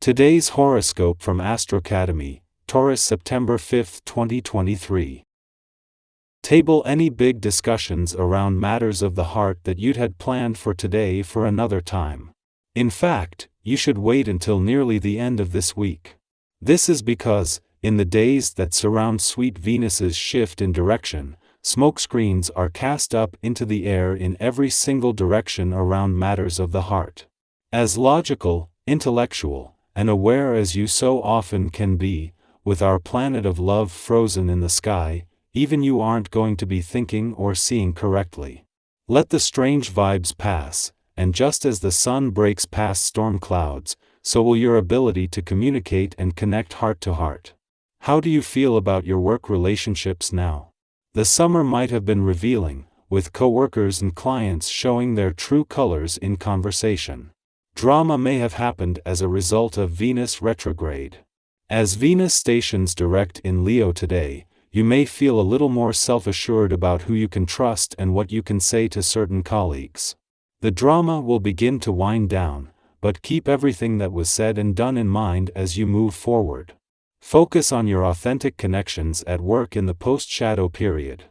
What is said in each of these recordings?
Today's horoscope from Astrocademy, Taurus, September 5, 2023. Table any big discussions around matters of the heart that you'd had planned for today for another time. In fact, you should wait until nearly the end of this week. This is because, in the days that surround sweet Venus's shift in direction, smokescreens are cast up into the air in every single direction around matters of the heart. As logical, intellectual, and aware as you so often can be, with our planet of love frozen in the sky, even you aren't going to be thinking or seeing correctly. Let the strange vibes pass, and just as the sun breaks past storm clouds, so will your ability to communicate and connect heart to heart. How do you feel about your work relationships now? The summer might have been revealing, with coworkers and clients showing their true colors in conversation. Drama may have happened as a result of Venus retrograde. As Venus stations direct in Leo today, you may feel a little more self-assured about who you can trust and what you can say to certain colleagues. The drama will begin to wind down, but keep everything that was said and done in mind as you move forward. Focus on your authentic connections at work in the post-shadow period.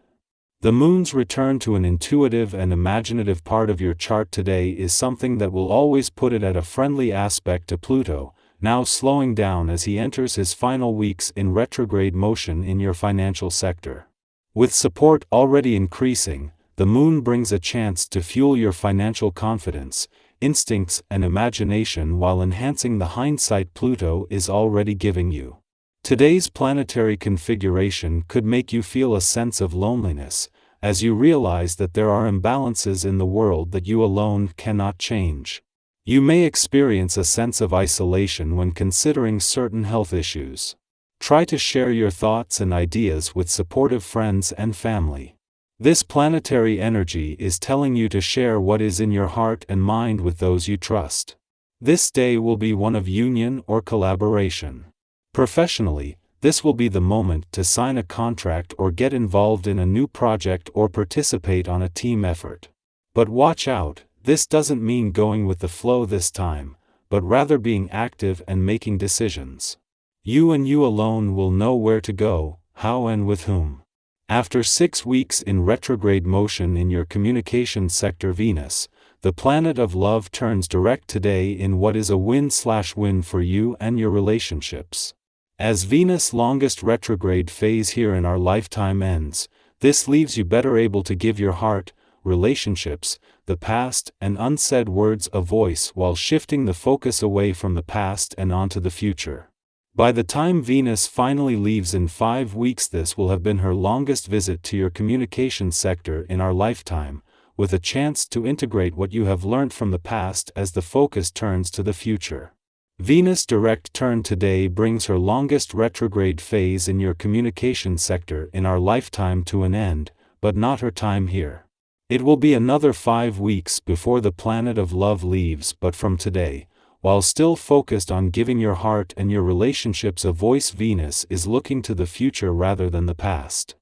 The moon's return to an intuitive and imaginative part of your chart today is something that will always put it at a friendly aspect to Pluto, now slowing down as he enters his final weeks in retrograde motion in your financial sector. With support already increasing, the moon brings a chance to fuel your financial confidence, instincts, and imagination while enhancing the hindsight Pluto is already giving you. Today's planetary configuration could make you feel a sense of loneliness, as you realize that there are imbalances in the world that you alone cannot change. You may experience a sense of isolation when considering certain health issues. Try to share your thoughts and ideas with supportive friends and family. This planetary energy is telling you to share what is in your heart and mind with those you trust. This day will be one of union or collaboration. Professionally, this will be the moment to sign a contract or get involved in a new project or participate on a team effort. But watch out, this doesn't mean going with the flow this time, but rather being active and making decisions. You and you alone will know where to go, how and with whom. After 6 weeks in retrograde motion in your communication sector, Venus, the planet of love, turns direct today in what is a win/win for you and your relationships. As Venus' longest retrograde phase here in our lifetime ends, this leaves you better able to give your heart, relationships, the past, and unsaid words a voice while shifting the focus away from the past and onto the future. By the time Venus finally leaves in 5 weeks, this will have been her longest visit to your communication sector in our lifetime, with a chance to integrate what you have learned from the past as the focus turns to the future. Venus' direct turn today brings her longest retrograde phase in your communication sector in our lifetime to an end, but not her time here. It will be another 5 weeks before the planet of love leaves, but from today, while still focused on giving your heart and your relationships a voice, Venus is looking to the future rather than the past.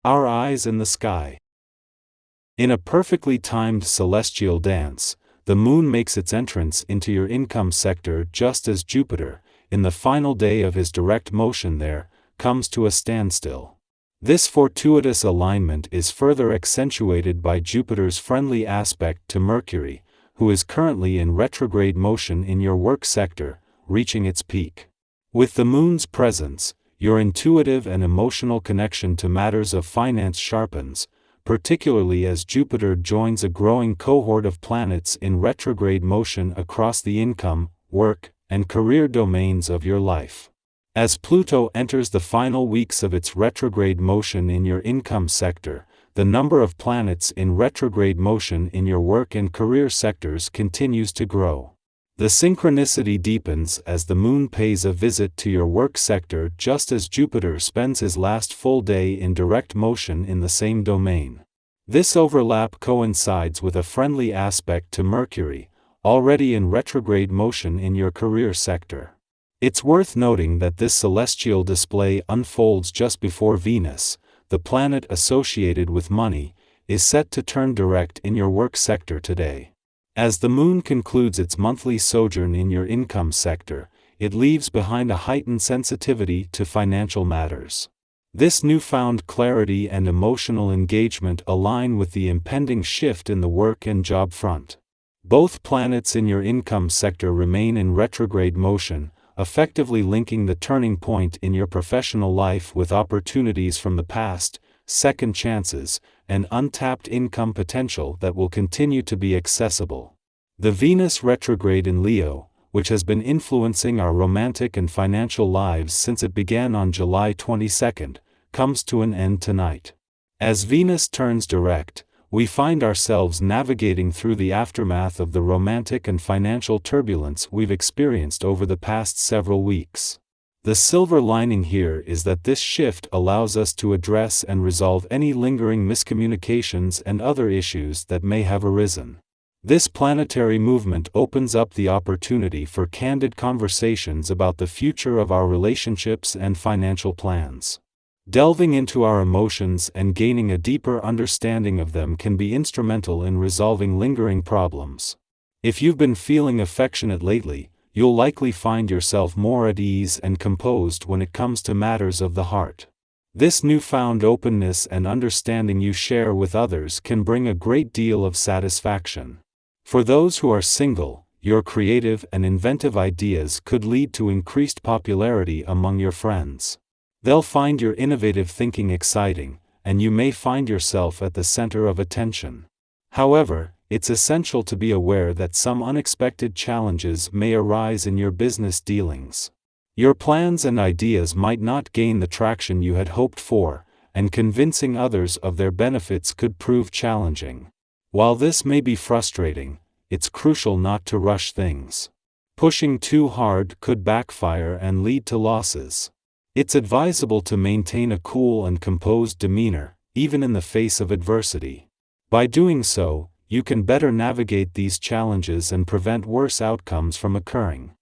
Our eyes in the sky. In a perfectly timed celestial dance, the moon makes its entrance into your income sector just as Jupiter, in the final day of his direct motion there, comes to a standstill. This fortuitous alignment is further accentuated by Jupiter's friendly aspect to Mercury, who is currently in retrograde motion in your work sector, reaching its peak. With the moon's presence, your intuitive and emotional connection to matters of finance sharpens, particularly as Jupiter joins a growing cohort of planets in retrograde motion across the income, work, and career domains of your life. As Pluto enters the final weeks of its retrograde motion in your income sector, the number of planets in retrograde motion in your work and career sectors continues to grow. The synchronicity deepens as the moon pays a visit to your work sector just as Jupiter spends his last full day in direct motion in the same domain. This overlap coincides with a friendly aspect to Mercury, already in retrograde motion in your career sector. It's worth noting that this celestial display unfolds just before Venus, the planet associated with money, is set to turn direct in your work sector today. As the moon concludes its monthly sojourn in your income sector, it leaves behind a heightened sensitivity to financial matters. This newfound clarity and emotional engagement align with the impending shift in the work and job front. Both planets in your income sector remain in retrograde motion, effectively linking the turning point in your professional life with opportunities from the past, second chances, and untapped income potential that will continue to be accessible. The Venus retrograde in Leo, which has been influencing our romantic and financial lives since it began on July 22, comes to an end tonight. As Venus turns direct, we find ourselves navigating through the aftermath of the romantic and financial turbulence we've experienced over the past several weeks. The silver lining here is that this shift allows us to address and resolve any lingering miscommunications and other issues that may have arisen. This planetary movement opens up the opportunity for candid conversations about the future of our relationships and financial plans. Delving into our emotions and gaining a deeper understanding of them can be instrumental in resolving lingering problems. If you've been feeling affectionate lately, you'll likely find yourself more at ease and composed when it comes to matters of the heart. This newfound openness and understanding you share with others can bring a great deal of satisfaction. For those who are single, your creative and inventive ideas could lead to increased popularity among your friends. They'll find your innovative thinking exciting, and you may find yourself at the center of attention. However, it's essential to be aware that some unexpected challenges may arise in your business dealings. Your plans and ideas might not gain the traction you had hoped for, and convincing others of their benefits could prove challenging. While this may be frustrating, it's crucial not to rush things. Pushing too hard could backfire and lead to losses. It's advisable to maintain a cool and composed demeanor, even in the face of adversity. By doing so, you can better navigate these challenges and prevent worse outcomes from occurring.